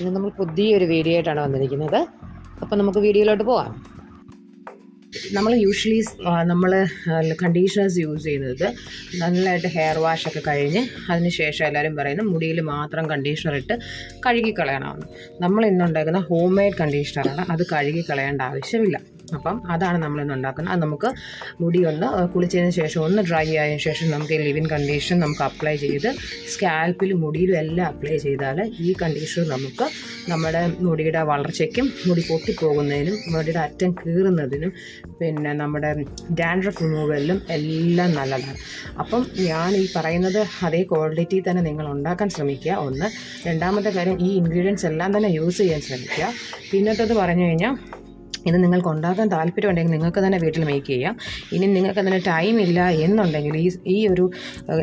ഇന്ന് നമ്മൾ പുതിയൊരു വീഡിയോ ആയിട്ടാണ് വന്നിരിക്കുന്നത്. അപ്പം നമുക്ക് വീഡിയോയിലോട്ട് പോവാം. നമ്മൾ യൂഷ്വലി കണ്ടീഷണേഴ്സ് യൂസ് ചെയ്യുന്നത് നല്ലതായിട്ട് ഹെയർ വാഷൊക്കെ കഴിഞ്ഞ് അതിന് ശേഷം എല്ലാവരും പറയുന്നത് മുടിയിൽ മാത്രം കണ്ടീഷണർ ഇട്ട് കഴുകി കളയണമെന്ന്. നമ്മൾ ഇന്നുണ്ടാക്കുന്ന ഹോം മെയ്ഡ് കണ്ടീഷണറാണ്. അത് കഴുകി കളയേണ്ട ആവശ്യമില്ല. അപ്പം അതാണ് നമ്മളിന്ന് ഉണ്ടാക്കുന്നത്. അത് നമുക്ക് മുടി ഒന്ന് കുളിച്ചതിന് ശേഷം ഒന്ന് ഡ്രൈ ആയതിനു ശേഷം നമുക്ക് ഈ ലിവിൻ കണ്ടീഷണർ നമുക്ക് അപ്ലൈ ചെയ്ത് സ്കാൽപ്പിലും മുടിയിലും എല്ലാം അപ്ലൈ ചെയ്താൽ ഈ കണ്ടീഷണർ നമുക്ക് നമ്മുടെ മുടിയുടെ വളർച്ചയ്ക്കും മുടി പൊട്ടിപ്പോകുന്നതിനും മുടിയുടെ അറ്റം കീറുന്നതിനും പിന്നെ നമ്മുടെ ഡാൻഡ്രഫ് റിമൂവലിലും എല്ലാം നല്ലതാണ്. അപ്പം ഞാൻ ഈ പറയുന്നത് അതേ ക്വാളിറ്റി തന്നെ നിങ്ങൾ ഉണ്ടാക്കാൻ ശ്രമിക്കുക. ഒന്ന്. രണ്ടാമത്തെ കാര്യം, ഈ ഇൻഗ്രീഡിയൻസ് എല്ലാം തന്നെ യൂസ് ചെയ്യാൻ ശ്രമിക്കുക. പിന്നത്തേത് പറഞ്ഞു കഴിഞ്ഞാൽ, ഇത് നിങ്ങൾക്ക് ഉണ്ടാക്കാൻ താല്പര്യമുണ്ടെങ്കിൽ നിങ്ങൾക്ക് തന്നെ വീട്ടിൽ മേക്ക് ചെയ്യാം. ഇനി നിങ്ങൾക്ക് അതിന് ടൈം ഇല്ല എന്നുണ്ടെങ്കിൽ ഈ ഒരു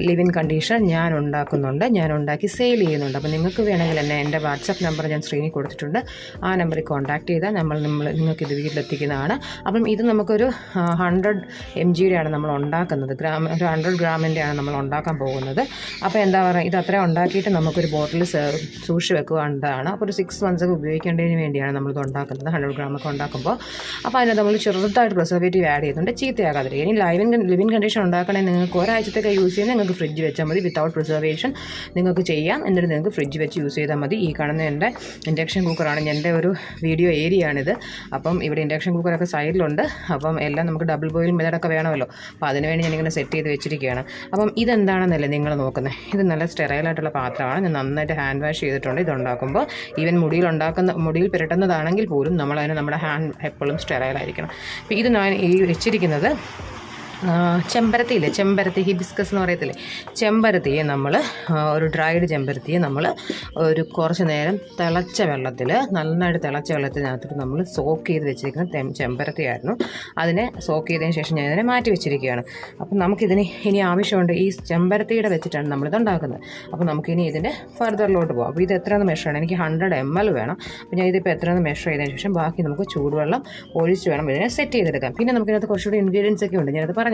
ലിവിൻ കണ്ടീഷണർ ഞാൻ ഉണ്ടാക്കുന്നുണ്ട്, ഞാൻ ഉണ്ടാക്കി സെയിൽ ചെയ്യുന്നുണ്ട്. അപ്പോൾ നിങ്ങൾക്ക് വേണമെങ്കിൽ തന്നെ എൻ്റെ വാട്സപ്പ് നമ്പർ ഞാൻ സ്ക്രീനിൽ കൊടുത്തിട്ടുണ്ട്. ആ നമ്പറിൽ കോൺടാക്ട് ചെയ്താൽ നിങ്ങൾക്കിത് വീട്ടിലെത്തിക്കുന്നതാണ്. അപ്പം ഇത് നമുക്കൊരു 100 mg ആണ് നമ്മൾ ഉണ്ടാക്കുന്നത്. ഒരു 100 ഗ്രാമിൻ്റെയാണ് നമ്മൾ ഉണ്ടാക്കാൻ പോകുന്നത്. അപ്പോൾ എന്താ പറയുക, ഇത് അത്രയും ഉണ്ടാക്കിയിട്ട് നമുക്കൊരു ബോട്ടിൽ സൂക്ഷിച്ച് വെക്കുകയാണ്. അപ്പോൾ ഒരു 6 months ഒക്കെ ഉപയോഗിക്കേണ്ടതിന് വേണ്ടിയാണ് നമ്മളിത് ഉണ്ടാക്കുന്നത്, 100 ഗ്രാമൊക്കെ ഉണ്ടാക്കുമ്പോൾ. അപ്പോൾ അതിനകത്ത് നമ്മൾ ചെറുതായിട്ട് പ്രിസർവേറ്റീവ് ആഡ് ചെയ്യുന്നുണ്ട്, ചീത്തയാകാതിരിക്കുക. ഇനി ലിവിൻ കണ്ടീഷൻ ഉണ്ടാക്കണമെങ്കിൽ നിങ്ങൾക്ക് ഒരാഴ്ചത്തേക്ക് യൂസ് ചെയ്യുന്നത് നിങ്ങൾക്ക് ഫ്രിഡ്ജ് വെച്ചാൽ മതി. വിത്തൗട്ട് പ്രിസർവേഷൻ നിങ്ങൾക്ക് ചെയ്യാം. എന്നിട്ട് നിങ്ങൾക്ക് ഫ്രിഡ്ജ് വെച്ച് യൂസ് ചെയ്താൽ മതി. ഈ കാണുന്ന എൻ്റെ ഇൻഡക്ഷൻ കുക്കറാണ്, എൻ്റെ ഒരു വീഡിയോ ഏരിയയാണിത്. അപ്പം ഇവിടെ ഇൻഡക്ഷൻ കുക്കറൊക്കെ സൈഡിലുണ്ട്. അപ്പം എല്ലാം നമുക്ക് ഡബിൾ ബോയിൽ മെത്തേഡൊക്കെ വേണമല്ലോ. അപ്പോൾ അതിനുവേണ്ടി ഞാനിങ്ങനെ സെറ്റ് ചെയ്ത് വെച്ചിരിക്കുകയാണ്. അപ്പം ഇതെന്താണെന്നല്ലേ നിങ്ങൾ നോക്കുന്നത്. ഇത് നല്ല സ്റ്റെറൈലായിട്ടുള്ള പാത്രമാണ്. ഞാൻ നന്നായിട്ട് ഹാൻഡ് വാഷ് ചെയ്തിട്ടുണ്ട്. ഇതുണ്ടാക്കുമ്പോൾ ഈവൻ മുടിയിൽ പുരട്ടുന്നതാണെങ്കിൽ പോലും നമ്മളതിന് നമ്മുടെ ഹാൻഡ് എപ്പോഴും സ്റ്റെറൈലായിരിക്കണം. അപ്പോൾ ഇത് ഞാൻ ഈ വെച്ചിരിക്കുന്നത് ചെമ്പരത്തി ഹിബിസ്കസ് എന്ന് പറയത്തില്ലേ, ചെമ്പരത്തിയെ നമ്മൾ ഒരു ഡ്രൈഡ് ചെമ്പരത്തിയെ നമ്മൾ ഒരു കുറച്ച് നേരം നന്നായിട്ട് തിളച്ച വെള്ളത്തിനകത്തിട്ട് നമ്മൾ സോക്ക് ചെയ്ത് വെച്ചിരിക്കുന്ന ചെമ്പരത്തിയായിരുന്നു. അതിനെ സോക്ക് ചെയ്തതിന് ശേഷം ഞാൻ ഇതിനെ മാറ്റി വെച്ചിരിക്കുകയാണ്. അപ്പം നമുക്കിതിന് ഇനി ആവശ്യമുണ്ട്. ഈ ചെമ്പരത്തിയുടെ വെച്ചിട്ടാണ് നമ്മളിത് ഉണ്ടാക്കുന്നത്. അപ്പോൾ നമുക്കിനി ഇതിൻ്റെ ഫർദറിലോട്ട് പോകാം. അപ്പോൾ ഇത് എത്രയെന്ന് മെഷറാണ്, എനിക്ക് 100 ml വേണം. അപ്പോൾ ഞാൻ ഇതിപ്പോൾ എത്രയെന്ന് മെഷർ ചെയ്തതിന് ശേഷം ബാക്കി നമുക്ക് ചൂടുവെള്ളം ഒഴിച്ച് വേണം ഇതിനെ സെറ്റ് ചെയ്തെടുക്കാം. പിന്നെ നമുക്കിതിനകത്ത് കുറച്ചുകൂടി ഇൻഗ്രീഡിയൻസ് ഒക്കെ ഉണ്ട്, ഞാനത് പറഞ്ഞുതരാം.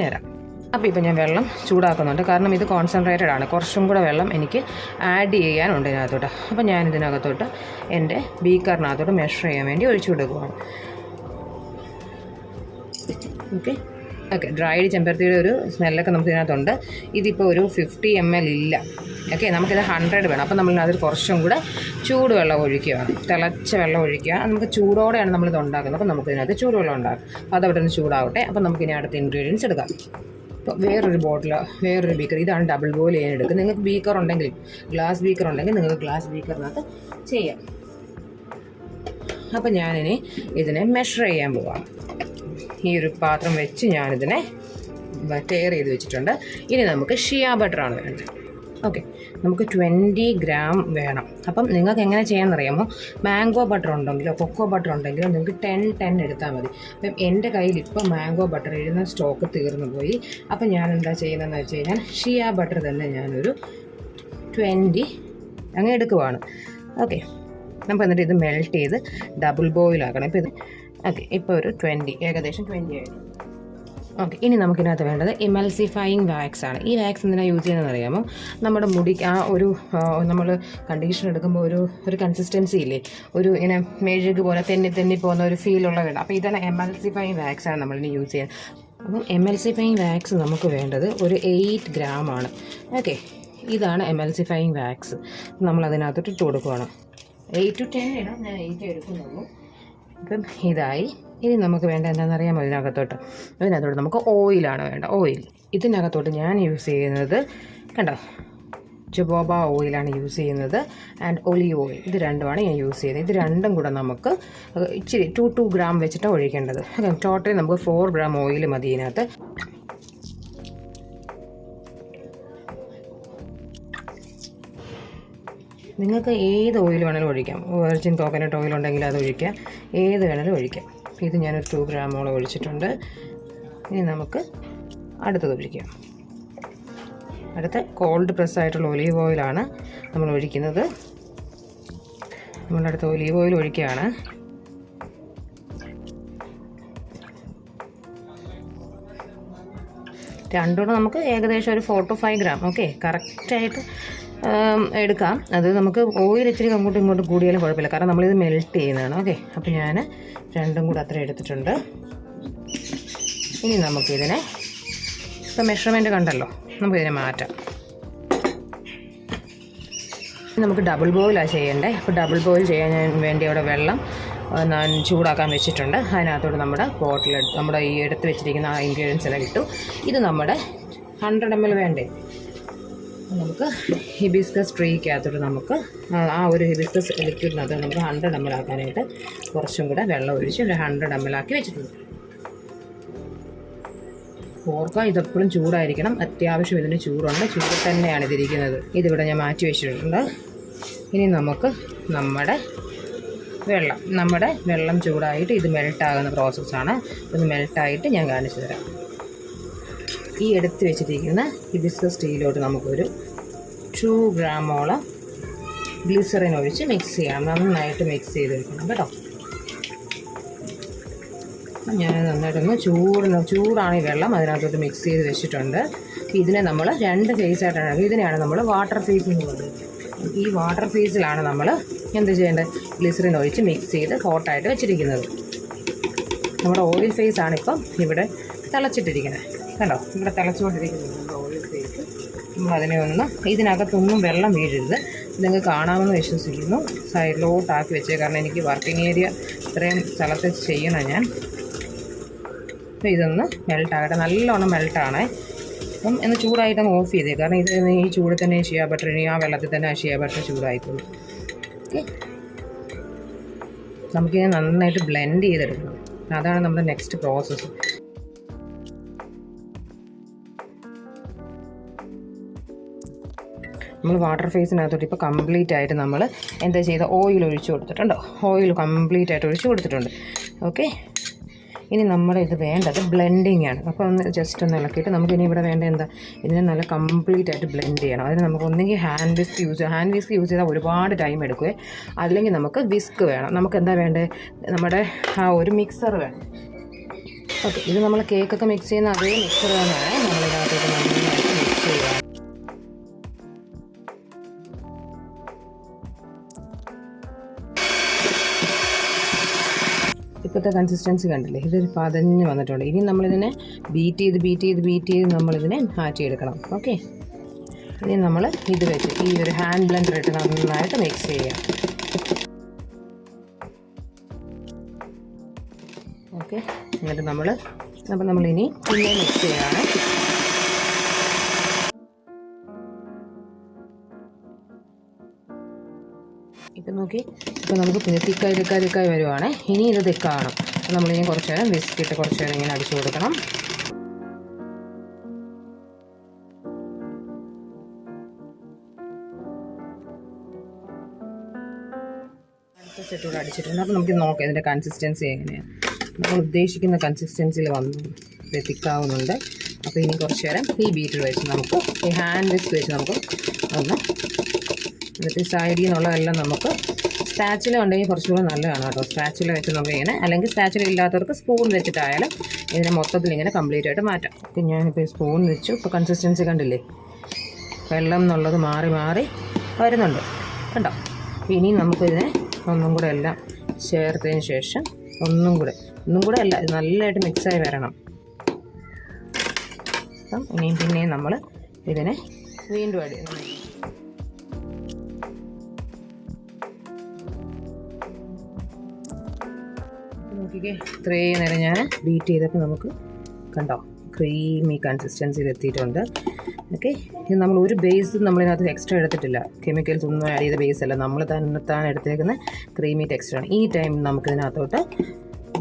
അപ്പോൾ ഇപ്പോൾ ഞാൻ വെള്ളം ചൂടാക്കുന്നുണ്ട്, കാരണം ഇത് കോൺസെൻട്രേറ്റഡ് ആണ്. കുറച്ചും കൂടെ വെള്ളം എനിക്ക് ആഡ് ചെയ്യാനുണ്ട് ഇതിനകത്തോട്ട്. അപ്പോൾ ഞാൻ ഇതിനകത്തോട്ട് എൻ്റെ ബീക്കറിനകത്തോട്ട് മെഷർ ചെയ്യാൻ വേണ്ടി ഒഴിച്ചു കൊടുക്കുകയാണ്. ഓക്കെ, ഡ്രൈഡ് ചെമ്പരത്തിയുടെ ഒരു സ്മെല്ലൊക്കെ നമുക്ക് ഇതിനകത്തുണ്ട്. ഇതിപ്പോൾ ഒരു 50 ml ഇല്ല. ഓക്കെ, നമുക്കിത് 100 വേണം. അപ്പോൾ നമ്മളിതിൽ കുറച്ചും കൂടെ ചൂടുവെള്ളം ഒഴിക്കുകയാണ്, തിളച്ച വെള്ളം ഒഴിക്കുക. നമുക്ക് ചൂടോടെയാണ് നമ്മളിത് ഉണ്ടാക്കുന്നത്. അപ്പോൾ നമുക്കിതിനകത്ത് ചൂടുവെള്ളം ഉണ്ടാകും. അപ്പോൾ അതവിടെ നിന്ന് ചൂടാവട്ടെ. അപ്പോൾ നമുക്കിനി അടുത്ത ഇൻഗ്രീഡിയൻസ് എടുക്കാം. ഇപ്പോൾ വേറൊരു ബീക്കർ, ഇതാണ് ഡബിൾ ബോയിൽ ചെയ്യാൻ എടുക്കുന്നത്. നിങ്ങൾക്ക് ബീക്കർ ഉണ്ടെങ്കിൽ, ഗ്ലാസ് ബീക്കർ ഉണ്ടെങ്കിൽ നിങ്ങൾക്ക് ഗ്ലാസ് ബീക്കറിനകത്ത് ചെയ്യാം. അപ്പോൾ ഞാനിനി ഇതിനെ മെഷർ ചെയ്യാൻ പോവാം. ഈ ഒരു പാത്രം വെച്ച് ഞാനിതിനെ ടയർ ചെയ്ത് വെച്ചിട്ടുണ്ട്. ഇനി നമുക്ക് ഷിയാ ബട്ടറാണ് വേണ്ടത്. ഓക്കെ, നമുക്ക് 20 ഗ്രാം വേണം. അപ്പം നിങ്ങൾക്ക് എങ്ങനെ ചെയ്യാമെന്നറിയാമോ, മാംഗോ ബട്ടർ ഉണ്ടെങ്കിലോ കൊക്കോ ബട്ടർ ഉണ്ടെങ്കിലോ നിങ്ങൾക്ക് 10 എടുത്താൽ മതി. അപ്പം എൻ്റെ കയ്യിൽ ഇപ്പോൾ മാംഗോ ബട്ടർ എഴുതുന്ന സ്റ്റോക്ക് തീർന്നു പോയി. അപ്പം ഞാൻ എന്താ ചെയ്യുന്നതെന്ന് വെച്ച് കഴിഞ്ഞാൽ ഷിയാ ബട്ടർ തന്നെ ഞാനൊരു 20 അങ്ങനെ എടുക്കുവാണ്. ഓക്കെ, നമുക്ക് എന്നിട്ട് ഇത് മെൽറ്റ് ചെയ്ത് ഡബിൾ ബോയിലാക്കണം. ഇപ്പോൾ ഇത് ഓക്കെ, ഇപ്പോൾ ഒരു 20, ഏകദേശം 20 ആയിരുന്നു. ഓക്കെ, ഇനി നമുക്കിതിനകത്ത് വേണ്ടത് എമൽസിഫയിങ് വാക്സ് ആണ്. ഈ വാക്സ് എന്തിനാണ് യൂസ് ചെയ്യുന്നതെന്ന് അറിയാമോ, നമ്മുടെ മുടിക്ക് ആ ഒരു നമ്മൾ കണ്ടീഷൻ എടുക്കുമ്പോൾ ഒരു കൺസിസ്റ്റൻസി ഇല്ലേ, ഒരു ഇങ്ങനെ മെഴുക് പോലെ തെന്നി പോകുന്ന ഒരു ഫീലുള്ള വേണം. അപ്പോൾ ഇതാണ് എമൽസിഫയിങ് വാക്സ് ആണ് നമ്മളിനി യൂസ് ചെയ്യുന്നത്. അപ്പം എമൽസിഫയിങ് വാക്സ് നമുക്ക് വേണ്ടത് ഒരു 8 ഗ്രാമാണ്. ഓക്കെ, ഇതാണ് എമൽസിഫയിങ് വാക്സ്. നമ്മളതിനകത്തോട്ട് ഇട്ട് കൊടുക്കുകയാണ്. 8 to 10 ഇടാം, ഞാൻ 8 എടുക്കുന്നുള്ളൂ. അപ്പം ഇതായി. ഇനി നമുക്ക് വേണ്ട എന്താണെന്നറിയാമോ, ഇതിനകത്തോട്ട് നമുക്ക് ഓയിലാണ് വേണ്ട. ഓയിൽ ഇതിനകത്തോട്ട് ഞാൻ യൂസ് ചെയ്യുന്നത് കണ്ടോ, ജോബോബ ഓയിലാണ് യൂസ് ചെയ്യുന്നത്, ആൻഡ് ഒലീവ് ഓയിൽ. ഇത് രണ്ടുമാണ് ഞാൻ യൂസ് ചെയ്യുന്നത്. ഇത് രണ്ടും കൂടെ നമുക്ക് ഇച്ചിരി 2 ഗ്രാം വെച്ചിട്ടാണ് ഒഴിക്കേണ്ടത്. ടോട്ടലി നമുക്ക് 4 ഗ്രാം ഓയിൽ മതി ഇതിനകത്ത്. നിങ്ങൾക്ക് ഏത് ഓയിൽ വേണമെങ്കിലും ഒഴിക്കാം. വെർജിൻ കോക്കനട്ട് ഓയിൽ ഉണ്ടെങ്കിൽ അത് ഒഴിക്കാം, ഏത് വേണമെങ്കിലും ഒഴിക്കാം. ഇത് ഞാനൊരു 2 ഗ്രാമോളം ഒഴിച്ചിട്ടുണ്ട്. ഇനി നമുക്ക് അടുത്തത് ഒഴിക്കാം. അടുത്ത കോൾഡ് പ്രസ്സായിട്ടുള്ള ഒലീവ് ഓയിലാണ് നമ്മൾ ഒഴിക്കുന്നത്. നമ്മളടുത്ത ഒലീവ് ഓയിൽ ഒഴിക്കുകയാണ്. രണ്ടുകൂടെ നമുക്ക് ഏകദേശം ഒരു 4 to 5 gram. ഓക്കെ, കറക്റ്റായിട്ട് എടുക്കാം. അത് നമുക്ക് ഓയിൽ ഇച്ചിരി അങ്ങോട്ടും ഇങ്ങോട്ടും കൂടിയാലും കുഴപ്പമില്ല, കാരണം നമ്മളിത് മെൽറ്റ് ചെയ്യുന്നതാണ്. ഓക്കെ, അപ്പോൾ ഞാൻ രണ്ടും കൂടെ അത്ര എടുത്തിട്ടുണ്ട്. ഇനി നമുക്കിതിനെ ഇപ്പോൾ മെഷർമെൻറ്റ് കണ്ടല്ലോ, നമുക്കിതിനെ മാറ്റാം. നമുക്ക് ഡബിൾ ബോയിലാണ് ചെയ്യേണ്ടത്. അപ്പോൾ ഡബിൾ ബോയിൽ ചെയ്യാൻ വേണ്ടി അവിടെ വെള്ളം ഞാൻ ചൂടാക്കാൻ വെച്ചിട്ടുണ്ട്. അതിനകത്തോട്ട് നമ്മുടെ നമ്മുടെ ഈ എടുത്ത് വെച്ചിരിക്കുന്ന ആ ഇൻഗ്രീഡിയൻസ് എല്ലാം ഇട്ടു. ഇത് നമ്മുടെ 100 ml വേണ്ടേ. നമുക്ക് ഹിബിസ്കസ് ട്രീക്കകത്തോട്ട് നമുക്ക് ആ ഒരു ഹിബിസ്കസ് ലിക്വിഡിനകത്ത് നമുക്ക് 100 ml ആക്കാനായിട്ട് കുറച്ചും കൂടെ വെള്ളം ഒഴിച്ച് ഒരു 100 ml ആക്കി വെച്ചിട്ടുണ്ട്. ഓർക്കുക, ഇതെപ്പോഴും ചൂടായിരിക്കണം. അത്യാവശ്യം ഇതിന് ചൂടുണ്ട്, ചൂട് തന്നെയാണ് ഇതിരിക്കുന്നത്. ഇതിവിടെ ഞാൻ മാറ്റി വെച്ചിട്ടുണ്ട്. ഇനി നമുക്ക് നമ്മുടെ വെള്ളം ചൂടായിട്ട് ഇത് മെൽട്ടാകുന്ന പ്രോസസ്സാണ്. ഇത് മെൽട്ടായിട്ട് ഞാൻ കാണിച്ചു തരാം. ഈ എടുത്ത് വെച്ചിരിക്കുന്ന ഹിബിസ്കസ് ടീയിലോട്ട് നമുക്കൊരു 2 ഗ്രാമോളം ഗ്ലിസറിൻ ഒഴിച്ച് മിക്സ് ചെയ്യണം. നന്നായിട്ട് മിക്സ് ചെയ്ത് വെക്കണം കേട്ടോ. ഞാൻ നന്നായിട്ടൊന്ന് ചൂടാണ് ഈ വെള്ളം, അതിനകത്തോട്ട് മിക്സ് ചെയ്ത് വെച്ചിട്ടുണ്ട്. ഇതിനെ നമ്മൾ 2 ഫേസായിട്ടാണ്, ഇതിനെയാണ് നമ്മൾ വാട്ടർ ഫേസ് എന്ന് പറയുന്നത്. ഈ വാട്ടർ ഫേസിലാണ് നമ്മൾ എന്ത് ചെയ്യേണ്ടത്, ഗ്ലിസറിൻ ഒഴിച്ച് മിക്സ് ചെയ്ത് ഹോട്ടായിട്ട് വെച്ചിരിക്കുന്നത്. നമ്മുടെ ഓയിൽ ഫേസാണ് ഇപ്പം ഇവിടെ തിളച്ചിട്ടിരിക്കുന്നത്. കണ്ടോ, ഇവിടെ തിളച്ചുകൊണ്ടിരിക്കുന്നത് നമ്മുടെ ഓയിൽ ഫേസ്. നമ്മളതിനെ ഇതിനകത്തൊന്നും വെള്ളം വീഴരുത്. നിങ്ങൾക്ക് കാണാമെന്ന് വിശ്വസിക്കുന്നു. സൈഡിലോട്ടാക്കി വെച്ചേ, കാരണം എനിക്ക് വർക്കിംഗ് ഏരിയ ഇത്രയും സ്ഥലത്ത് ചെയ്യണം ഞാൻ. അപ്പോൾ ഇതൊന്ന് മെൽട്ടാകട്ടെ, നല്ലോണം മെൽട്ടാണേ. അപ്പം എന്ന് ചൂടായിട്ടൊന്ന് ഓഫ് ചെയ്തേ, കാരണം ഇത് ഈ ചൂട് തന്നെ ചെയ്യാൻ പറ്റും. ഇനി ആ വെള്ളത്തിൽ തന്നെ ചെയ്യാൻ പറ്റുന്ന ചൂടായിക്കോളൂ. ഓക്കെ, നമുക്കിത് നന്നായിട്ട് ബ്ലെൻഡ് ചെയ്തെടുക്കണം. അതാണ് നമ്മുടെ നെക്സ്റ്റ് പ്രോസസ്സ്. നമ്മൾ വാട്ടർ ഫേസിനകത്തോട്ട് ഇപ്പോൾ കംപ്ലീറ്റ് ആയിട്ട് നമ്മൾ എന്താ ചെയ്ത ഓയിൽ ഒഴിച്ച് കൊടുത്തിട്ടുണ്ടോ, ഓയിൽ കംപ്ലീറ്റ് ആയിട്ട് ഒഴിച്ച് കൊടുത്തിട്ടുണ്ട്. ഓക്കെ, ഇനി നമ്മുടെ ഇത് വേണ്ടത് ബ്ലെൻഡിങ് ആണ്. അപ്പോൾ ഒന്ന് ജസ്റ്റ് ഒന്ന് ഇളക്കിയിട്ട് നമുക്കിനി ഇവിടെ വേണ്ട എന്താ, ഇതിനെ നല്ല കംപ്ലീറ്റ് ആയിട്ട് ബ്ലെൻഡ് ചെയ്യണം. അതിന് നമുക്ക് ഒന്നെങ്കിൽ ഹാൻഡ് വിസ്ക് യൂസ് ചെയ്താൽ ഒരുപാട് ടൈം എടുക്കുമേ, അല്ലെങ്കിൽ നമുക്ക് വിസ്ക് വേണം. നമുക്ക് എന്താ വേണ്ടത്, നമ്മുടെ ആ ഒരു മിക്സർ വേണം. ഓക്കെ, ഇത് നമ്മൾ കേക്കൊക്കെ മിക്സ് ചെയ്യുന്ന അതേ മിക്സർ തന്നെയാണ് നമ്മളിതിനകത്തോട്ട് നന്നായിട്ട് മിക്സ് ചെയ്യുക. ഇപ്പോഴത്തെ കൺസിസ്റ്റൻസി കണ്ടില്ലേ, ഇതൊരു പതഞ്ഞ് വന്നിട്ടുണ്ട്. ഇനി നമ്മളിതിനെ ബീറ്റ് ചെയ്ത് നമ്മളിതിനെ മാറ്റിയെടുക്കണം. ഓക്കെ, ഇനി നമ്മൾ ഇത് വെച്ച് ഈ ഒരു ഹാൻഡ് ബ്ലെൻഡർ ഇട്ട് നന്നായിട്ട് മിക്സ് ചെയ്യാം. ഓക്കെ, എന്നിട്ട് നമ്മളിനി പിന്നെ മിക്സ് ചെയ്യാണ്. ഇപ്പം നോക്കി, ഇപ്പോൾ നമുക്ക് പിന്നെ തിക്കായി വരുവാണ്. ഇനി ഇത് തിക്കാവണം. അപ്പോൾ നമ്മളിനി കുറച്ച് നേരം വിസ്കിട്ട് കുറച്ച് നേരം ഇങ്ങനെ അടിച്ചു കൊടുക്കണം. അടുത്ത സെറ്റൂടെ അടിച്ചിട്ടുണ്ട്. അപ്പോൾ നമുക്ക് നോക്കാം ഇതിൻ്റെ കൺസിസ്റ്റൻസി എങ്ങനെയാണ്. നമ്മൾ ഉദ്ദേശിക്കുന്ന കൺസിസ്റ്റൻസിയിൽ വന്നു തിക്കാവുന്നുണ്ട്. അപ്പോൾ ഇനി കുറച്ച് നേരം ഈ ബീറ്റർ വെച്ച് നമുക്ക് ഈ ഹാൻഡ് വിസ്ക് വെച്ച് നമുക്ക് ഒന്ന് എന്നിട്ട് സൈഡിൽ നിന്നുള്ളതെല്ലാം നമുക്ക് സ്പാച്ചില ഉണ്ടെങ്കിൽ കുറച്ചുകൂടെ നല്ലതാണ് കേട്ടോ. സ്പാച്ചില വെച്ച് നമുക്ക് ഇങ്ങനെ, അല്ലെങ്കിൽ സ്പാച്ചില ഇല്ലാത്തവർക്ക് സ്പൂൺ വെച്ചിട്ടായാലും ഇതിനെ മൊത്തത്തിൽ ഇങ്ങനെ കംപ്ലീറ്റ് ആയിട്ട് മാറ്റാം. അപ്പം ഞാനിപ്പോൾ സ്പൂൺ വെച്ചു. ഇപ്പോൾ കൺസിസ്റ്റൻസി കണ്ടില്ലേ, വെള്ളം എന്നുള്ളത് മാറി വരുന്നുണ്ട് കണ്ടോ. ഇനി നമുക്കിതിനെ ഒന്നും കൂടെ എല്ലാം ചേർത്തതിന് ശേഷം ഒന്നും കൂടെ അല്ല, ഇത് നല്ലതായിട്ട് മിക്സായി വരണം. അപ്പം ഇനിയും പിന്നെയും നമ്മൾ ഇതിനെ വീണ്ടും ആഡ് ചെയ്യണം. നോക്കിക്കേ, ഇത്രയും നേരം ഞാൻ ബീറ്റ് ചെയ്തപ്പോൾ നമുക്ക് കണ്ടോ ക്രീമി കൺസിസ്റ്റൻസിയിൽ എത്തിയിട്ടുണ്ട്. ഓക്കെ, ഇത് നമ്മൾ ഒരു ബേസ് നമ്മളിതിനകത്ത് എക്സ്ട്രാ എടുത്തിട്ടില്ല, കെമിക്കൽസ് ഒന്നും ആഡ് ചെയ്ത ബേസ് അല്ല, നമ്മൾ തന്നെ എടുത്തേക്കുന്ന ക്രീമി ടെക്സ്ചറാണ്. ഈ ടൈം നമുക്കിതിനകത്തോട്ട്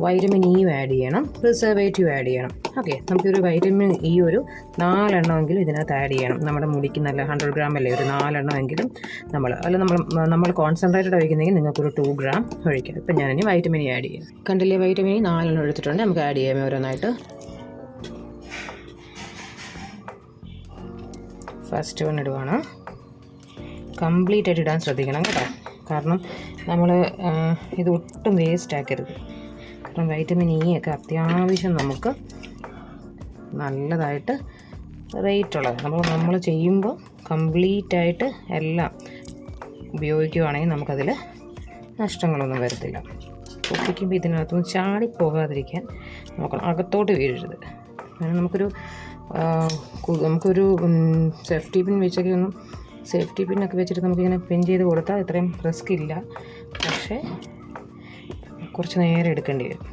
വൈറ്റമിൻ ഇ ആഡ് ചെയ്യണം, പ്രിസർവേറ്റീവ് ആഡ് ചെയ്യണം. ഓക്കെ, നമുക്കൊരു വൈറ്റമിൻ ഇ ഒരു 4 എണ്ണമെങ്കിലും ഇതിനകത്ത് ആഡ് ചെയ്യണം. നമ്മുടെ മുടിക്ക് നല്ല 100 ഗ്രാം അല്ലേ, ഒരു 4 എണ്ണമെങ്കിലും നമ്മൾ കോൺസെൻട്രേറ്റഡ് ഒഴിക്കുന്നെങ്കിൽ നിങ്ങൾക്കൊരു 2 ഗ്രാം ഒഴിക്കാം. ഇപ്പം ഞാനിനി വൈറ്റമിൻ ഇ ആഡ് ചെയ്യാം. കണ്ടില്ലേ, വൈറ്റമിൻ ഇ 4 എണ്ണം എടുത്തിട്ടുണ്ട്. നമുക്ക് ആഡ് ചെയ്യാം ഓരോന്നായിട്ട്. First one ഇടുവാണ്. കംപ്ലീറ്റ് ആയിട്ട് ഇടാൻ ശ്രദ്ധിക്കണം കേട്ടോ, കാരണം നമ്മൾ ഇത് ഒട്ടും വേസ്റ്റ് ആക്കരുത്. കാരണം വൈറ്റമിൻ ഇ ഒക്കെ അത്യാവശ്യം നമുക്ക് നല്ലതായിട്ട് റേറ്റ് ഉള്ളത്. നമ്മൾ ചെയ്യുമ്പോൾ കംപ്ലീറ്റായിട്ട് എല്ലാം ഉപയോഗിക്കുകയാണെങ്കിൽ നമുക്കതിൽ നഷ്ടങ്ങളൊന്നും വരത്തില്ല. പൊട്ടിക്കുമ്പോൾ ഇതിനകത്തൊന്നും ചാടിപ്പോകാതിരിക്കാൻ നോക്കണം, അകത്തോട്ട് വീഴരുത്. അങ്ങനെ നമുക്കൊരു സേഫ്റ്റി പിൻ വെച്ചൊക്കെ സേഫ്റ്റി പിന്നൊക്കെ വെച്ചിട്ട് നമുക്കിങ്ങനെ പിൻ ചെയ്ത് കൊടുത്താൽ ഇത്രയും റിസ്ക് ഇല്ല. പക്ഷേ കുറച്ച് നേരം എടുക്കേണ്ടി വരും.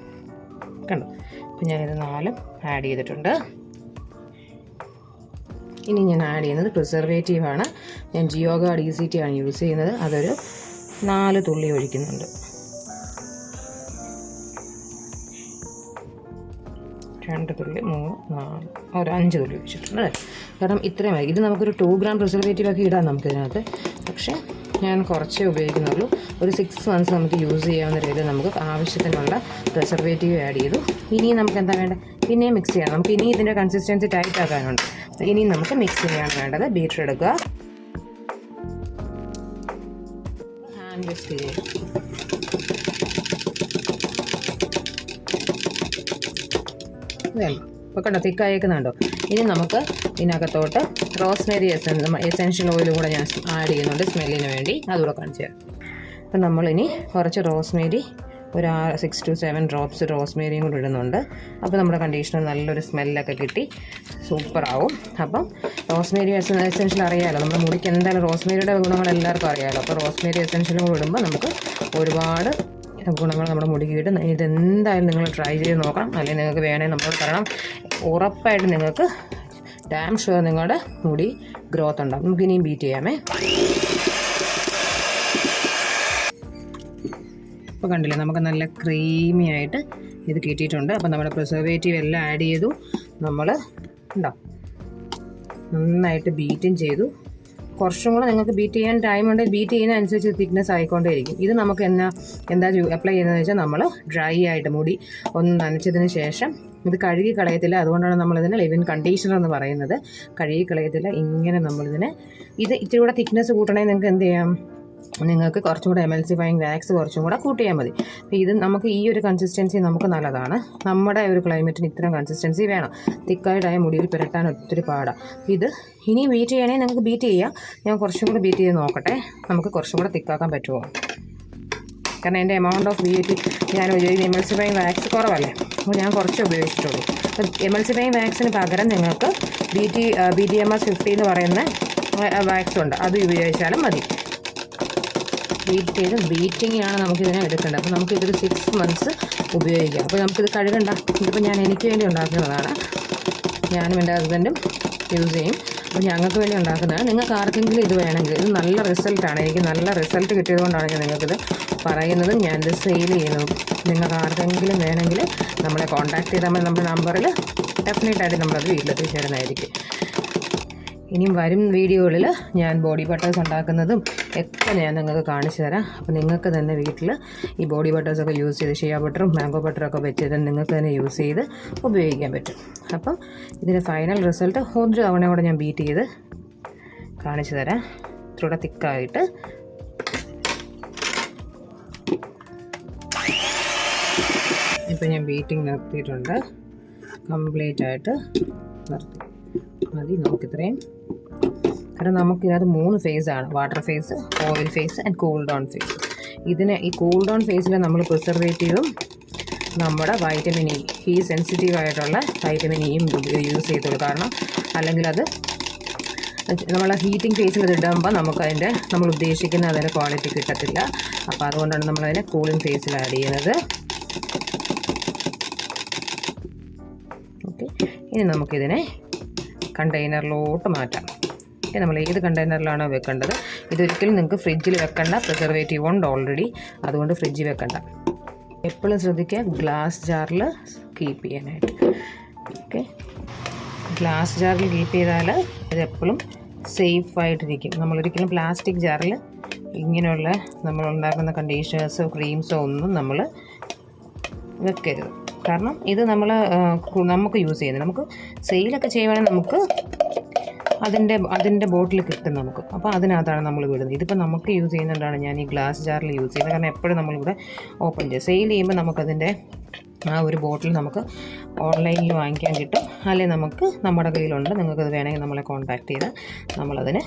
കണ്ടോ? അപ്പം ഞാനിത് 4 ആഡ് ചെയ്തിട്ടുണ്ട്. ഇനി ഞാൻ ആഡ് ചെയ്യുന്നത് പ്രിസർവേറ്റീവാണ്. ഞാൻ ജിയോ ഗാർഡ് ECT ആണ് യൂസ് ചെയ്യുന്നത്. അതൊരു 4 തുള്ളി ഒഴിക്കുന്നുണ്ട്. 2 തുള്ളി, 3, 4, ഒരു 5 തുള്ളി ഒഴിച്ചിട്ടുണ്ട്. കാരണം ഇത്രയും മതി. ഇത് നമുക്കൊരു 2 ഗ്രാം പ്രിസർവേറ്റീവൊക്കെ ഇടാം നമുക്കിതിനകത്ത്. പക്ഷേ ഞാൻ കുറച്ചേ ഉപയോഗിക്കുന്നുള്ളൂ. ഒരു 6 months നമുക്ക് യൂസ് ചെയ്യാവുന്ന രീതിയിൽ നമുക്ക് ആവശ്യത്തിനുള്ള പ്രിസർവേറ്റീവ് ആഡ് ചെയ്തു. ഇനി നമുക്ക് എന്താ വേണ്ടത്? പിന്നെയും മിക്സ് ചെയ്യണം. നമുക്ക് ഇനി ഇതിൻ്റെ കൺസിസ്റ്റൻസി ടൈറ്റ് ആക്കാനുണ്ട്. ഇനി നമുക്ക് മിക്സ് ചെയ്യാണ് വേണ്ടത്. ബീറ്റർ എടുക്കുക, ഹാൻഡ് വിസ്ക് ചെയ്യുക. ഇപ്പോൾ കണ്ടോ തിക്കായേക്കുന്നുണ്ടോ? ഇനി നമുക്ക് ഇതിനകത്തോട്ട് റോസ്മേരി എസെൻഷ്യൽ ഓയിൽ കൂടെ ഞാൻ ആഡ് ചെയ്യുന്നുണ്ട് സ്മെല്ലിന് വേണ്ടി. അതുകൂടെ കാണിച്ചു തരാം. അപ്പം നമ്മളിനി കുറച്ച് റോസ്മേരി, ഒരു 6 to 7 ഡ്രോപ്സ് റോസ്മേരിയും കൂടി ഇടുന്നുണ്ട്. അപ്പോൾ നമ്മുടെ കണ്ടീഷണർ നല്ലൊരു സ്മെല്ലൊക്കെ കിട്ടി സൂപ്പറാവും. അപ്പം റോസ്മേരി എസെൻഷ്യൽ അറിയാമല്ലോ, നമ്മുടെ മുടിക്ക് എന്തായാലും റോസ്മേരിയുടെ ഗുണങ്ങൾ എല്ലാവർക്കും അറിയാമല്ലോ. അപ്പോൾ റോസ്മേരി എസെൻഷ്യലും കൂടി ഇടുമ്പോൾ നമുക്ക് ഒരുപാട് ഗുണങ്ങൾ നമ്മുടെ മുടിക്ക് കിട്ടും. ഇതെന്തായാലും നിങ്ങൾ ട്രൈ ചെയ്ത് നോക്കണം. അല്ലെങ്കിൽ നിങ്ങൾക്ക് വേണേൽ നമ്മളോട് പറയണം. ഉറപ്പായിട്ട് നിങ്ങൾക്ക് ഡാം ഷുവർ നിങ്ങളുടെ മുടി ഗ്രോത്ത് ഉണ്ടാകും. നമുക്കിനിയും ബീറ്റ് ചെയ്യാമേ. ഇപ്പോൾ കണ്ടില്ലേ, നമുക്ക് നല്ല ക്രീമി ആയിട്ട് ഇത് കിട്ടിയിട്ടുണ്ട്. അപ്പോൾ നമ്മുടെ പ്രിസർവേറ്റീവ് എല്ലാം ആഡ് ചെയ്തു. നമ്മൾ ഉണ്ടോ നന്നായിട്ട് ബീറ്റും ചെയ്തു. കുറച്ചും കൂടെ നിങ്ങൾക്ക് ബീറ്റ് ചെയ്യാൻ ടൈം ഉണ്ട്. ബീറ്റ് ചെയ്യുന്നതനുസരിച്ച് തിക്നെസ് ആയിക്കൊണ്ടേയിരിക്കും. ഇത് നമുക്ക് എന്താ അപ്ലൈ ചെയ്യുന്നതെന്ന് വെച്ചാൽ നമ്മൾ ഡ്രൈ ആയിട്ട് മുടി ഒന്ന് നനച്ചതിന് ശേഷം, ഇത് കഴുകി കളയത്തില്ല, അതുകൊണ്ടാണ് നമ്മളിതിനെ ലെവിൻ കണ്ടീഷണർ എന്ന് പറയുന്നത്. കഴുകി കളയത്തില്ല. ഇങ്ങനെ നമ്മളിതിനെ ഇത് ഇച്ചിരി കൂടെ തിക്നെസ് കൂട്ടണമെങ്കിൽ നിങ്ങൾക്ക് എന്ത് ചെയ്യാം? നിങ്ങൾക്ക് കുറച്ചും കൂടെ എമൽസിഫയിങ് വാക്സ് കുറച്ചും കൂടെ കൂട്ടിയാൽ മതി. അപ്പോൾ ഇത് നമുക്ക് ഈ ഒരു കൺസിസ്റ്റൻസി നമുക്ക് നല്ലതാണ്. നമ്മുടെ ഒരു ക്ലൈമറ്റിന് ഇത്തരം കൺസിസ്റ്റൻസി വേണം. തിക്കായിട്ടായ മുടിയിൽ പുരട്ടാൻ ഒത്തിരി പാടാണ്. ഇത് ഇനി ബീറ്റ് ചെയ്യണമെങ്കിൽ നിങ്ങൾക്ക് ബീറ്റ് ചെയ്യാം. ഞാൻ കുറച്ചും കൂടെ ബീറ്റ് ചെയ്ത് നോക്കട്ടെ, നമുക്ക് കുറച്ചും കൂടെ തിക്കാക്കാൻ പറ്റുമോ. കാരണം എൻ്റെ എമൗണ്ട് ഓഫ് ഞാൻ ഉപയോഗിക്കുന്ന എമൽസിഫയിങ് വാക്സ് കുറവല്ലേ, അപ്പോൾ ഞാൻ കുറച്ച് ഉപയോഗിച്ചിട്ടുള്ളൂ. അപ്പോൾ എമൽസിഫയിങ് വാക്സിന് പകരം നിങ്ങൾക്ക് BTMS 50 എന്ന് പറയുന്ന വാക്സ് ഉണ്ട്, അത് ഉപയോഗിച്ചാലും മതി. ബീറ്റിങ്ങിനാണ് നമുക്കിതിനെ എടുക്കേണ്ടത്. അപ്പോൾ നമുക്കിതൊരു 6 months ഉപയോഗിക്കാം. അപ്പോൾ നമുക്കിത് കഴുകണ്ട. ഇതിപ്പോൾ എനിക്ക് വേണ്ടി ഉണ്ടാക്കുന്നതാണ്. ഞാനും എൻ്റെ ഹസ്ബൻഡും യൂസ് ചെയ്യും. അപ്പോൾ ഞങ്ങൾക്ക് വേണ്ടി ഉണ്ടാക്കുന്നതാണ്. നിങ്ങൾക്ക് ആർക്കെങ്കിലും ഇത് വേണമെങ്കിൽ, ഇത് നല്ല റിസൾട്ടാണ്. എനിക്ക് നല്ല റിസൾട്ട് കിട്ടിയതുകൊണ്ടാണ് ഞാൻ നിങ്ങൾക്കിത് പറയുന്നത്. ഞാനിത് സെയിൽ ചെയ്യുന്നതും. നിങ്ങൾക്ക് ആർക്കെങ്കിലും വേണമെങ്കിൽ നമ്മളെ കോൺടാക്ട് ചെയ്താൽ നമ്മുടെ നമ്പറിൽ ഡെഫിനറ്റായിട്ട് നമ്മളത് വീട്ടിലെത്തിച്ച് തരുന്നതായിരിക്കും. ഇനിയും വരും വീഡിയോകളിൽ ഞാൻ ബോഡി ബട്ടേഴ്സ് ഉണ്ടാക്കുന്നതും ഒക്കെ ഞാൻ നിങ്ങൾക്ക് കാണിച്ചു തരാം. അപ്പോൾ നിങ്ങൾക്ക് തന്നെ വീട്ടിൽ ഈ ബോഡി ബട്ടേഴ്സൊക്കെ യൂസ് ചെയ്ത്, ഷിയ ബട്ടറും മാംഗോ ബട്ടറൊക്കെ വെച്ചിട്ട് നിങ്ങൾക്ക് തന്നെ യൂസ് ചെയ്ത് ഉപയോഗിക്കാൻ പറ്റും. അപ്പം ഇതിൻ്റെ ഫൈനൽ റിസൾട്ട് ഒരു തവണ കൂടെ ഞാൻ ബീറ്റ് ചെയ്ത് കാണിച്ചു തരാം. ഇത്രൂടെ തിക്കായിട്ട്. ഇപ്പം ഞാൻ ബീറ്റിംഗ് നിർത്തിയിട്ടുണ്ട്. കംപ്ലീറ്റ് ആയിട്ട് നിർത്തി മതി നമുക്കിത്രയും. കാരണം നമുക്കിതിനകത്ത് 3 ഫേസാണ്: water phase, oil phase and cool down phase. ഈ കൂൾ ഡൗൺ ഫേസിൽ നമ്മൾ പ്രിസർവേറ്റീവും നമ്മുടെ വൈറ്റമിൻ ഇ, ഈ സെൻസിറ്റീവായിട്ടുള്ള വൈറ്റമിൻ ഇയും യൂസ് ചെയ്തോളൂ. കാരണം അല്ലെങ്കിൽ അത് നമ്മൾ ഹീറ്റിംഗ് ഫേസിൽ ഇത് ഇടുമ്പോൾ നമുക്കതിൻ്റെ നമ്മൾ ഉദ്ദേശിക്കുന്ന അതിൻ്റെ ക്വാളിറ്റി കിട്ടത്തില്ല. അപ്പോൾ അതുകൊണ്ടാണ് നമ്മളതിനെ കൂളിംഗ് ഫേസിൽ ആഡ് ചെയ്യുന്നത്. ഓക്കെ, ഇനി നമുക്കിതിനെ കണ്ടെയ്നറിലോട്ട് മാറ്റാം. നമ്മൾ ഏത് കണ്ടെയ്നറിലാണോ വെക്കേണ്ടത്, ഇതൊരിക്കലും നിങ്ങൾക്ക് ഫ്രിഡ്ജിൽ വെക്കണ്ട. പ്രിസർവേറ്റീവ് ഉണ്ട് ഓൾറെഡി, അതുകൊണ്ട് ഫ്രിഡ്ജിൽ വെക്കണ്ട. എപ്പോഴും ശ്രദ്ധിക്കുക ഗ്ലാസ് ജാറിൽ കീപ്പ് ചെയ്യാനായിട്ട്. ഓക്കെ, ഗ്ലാസ് ജാറിൽ കീപ്പ് ചെയ്താൽ ഇതെപ്പോഴും സേഫായിട്ടിരിക്കും. നമ്മളൊരിക്കലും പ്ലാസ്റ്റിക് ജാറിൽ ഇങ്ങനെയുള്ള നമ്മളുണ്ടാക്കുന്ന കണ്ടീഷണേഴ്സോ ക്രീംസോ ഒന്നും നമ്മൾ വെക്കരുത്. കാരണം ഇത് നമുക്ക് യൂസ് ചെയ്യുന്നത്, നമുക്ക് സെയിലൊക്കെ ചെയ്യുവാണെങ്കിൽ നമുക്ക് അതിൻ്റെ ബോട്ടിൽ കിട്ടും നമുക്ക്. അപ്പോൾ അതിനകത്താണ് നമ്മൾ വിടുന്നത്. ഇതിപ്പോൾ നമുക്ക് യൂസ് ചെയ്യുന്നതുകൊണ്ടാണ് ഞാൻ ഈ ഗ്ലാസ് ജാറിൽ യൂസ് ചെയ്യുന്നത്. കാരണം എപ്പോഴും നമ്മളിവിടെ ഓപ്പൺ ചെയ്യും. സെയിൽ ചെയ്യുമ്പോൾ നമുക്കതിൻ്റെ ആ ഒരു ബോട്ടിൽ നമുക്ക് ഓൺലൈനിൽ വാങ്ങിക്കാൻ കിട്ടും. അല്ലെങ്കിൽ നമുക്ക് നമ്മുടെ കയ്യിലുണ്ട്. നിങ്ങൾക്കത് വേണമെങ്കിൽ നമ്മളെ കോൺടാക്റ്റ് ചെയ്ത് നമ്മളതിന്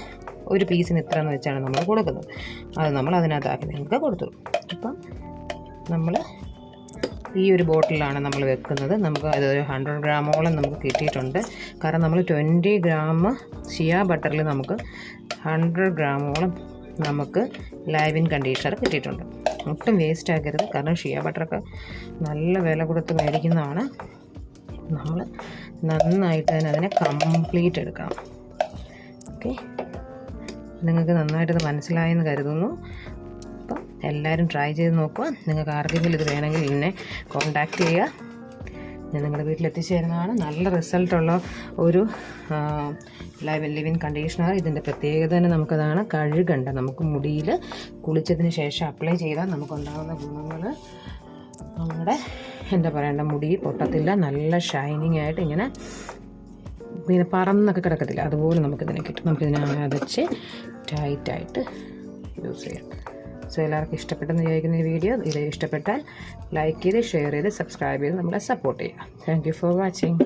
ഒരു പീസിന് ഇത്ര എന്ന് വെച്ചാണ് നമ്മൾ കൊടുക്കുന്നത്. അത് നമ്മൾ അതിനകത്താക്കി നിങ്ങൾക്ക് കൊടുത്തു. അപ്പം നമ്മൾ ഈ ഒരു ബോട്ടിലാണ് നമ്മൾ വെക്കുന്നത്. നമുക്ക് അതൊരു 100 ഗ്രാമോളം നമുക്ക് കിട്ടിയിട്ടുണ്ട്. കാരണം നമ്മൾ 20 ഗ്രാം ഷിയ ബട്ടറിൽ നമുക്ക് 100 ഗ്രാമോളം നമുക്ക് ലൈവ് ഇൻ കണ്ടീഷണർ കിട്ടിയിട്ടുണ്ട്. ഒട്ടും വേസ്റ്റ് ആക്കരുത്. കാരണം ഷിയ ബട്ടറൊക്കെ നല്ല വില കൊടുത്ത് മേടിക്കുന്നതാണ്. നമ്മൾ നന്നായിട്ട് തന്നെ അതിനെ കംപ്ലീറ്റ് എടുക്കണം. ഓക്കെ, നിങ്ങൾക്ക് നന്നായിട്ടത് മനസ്സിലായെന്ന് കരുതുന്നു. അപ്പം എല്ലാവരും ട്രൈ ചെയ്ത് നോക്കുക. നിങ്ങൾക്ക് ആർക്കെങ്കിലും ഇത് വേണമെങ്കിൽ എന്നെ കോൺടാക്റ്റ് ചെയ്യുക. ഞാൻ നിങ്ങളുടെ വീട്ടിലെത്തിച്ചേരുന്നതാണ്. നല്ല റിസൾട്ടുള്ള ഒരു ലിവിൻ കണ്ടീഷണർ. ഇതിൻ്റെ പ്രത്യേകത തന്നെ നമുക്കതാണ്, കഴുകണ്ട. നമുക്ക് മുടിയിൽ കുളിച്ചതിന് ശേഷം അപ്ലൈ ചെയ്താൽ നമുക്കുണ്ടാകുന്ന ഗുണങ്ങൾ നമ്മുടെ എന്താ പറയേണ്ട, മുടി പൊട്ടത്തില്ല. നല്ല ഷൈനിങ് ആയിട്ട് ഇങ്ങനെ പിന്നെ പറന്നൊക്കെ കിടക്കത്തില്ല, അതുപോലെ നമുക്കിതിനെ കിട്ടും. നമുക്കിതിനെ അടച്ച് ടൈറ്റായിട്ട് യൂസ് ചെയ്യാം. സോ എല്ലാവർക്കും ഇഷ്ടപ്പെട്ടെന്ന് വിചാരിക്കുന്ന ഈ വീഡിയോ. ഇത് ഇഷ്ടപ്പെട്ടാൽ ലൈക്ക് ചെയ്ത് ഷെയർ ചെയ്ത് സബ്സ്ക്രൈബ് ചെയ്ത് നമ്മളെ സപ്പോർട്ട് ചെയ്യുക. Thank you for watching.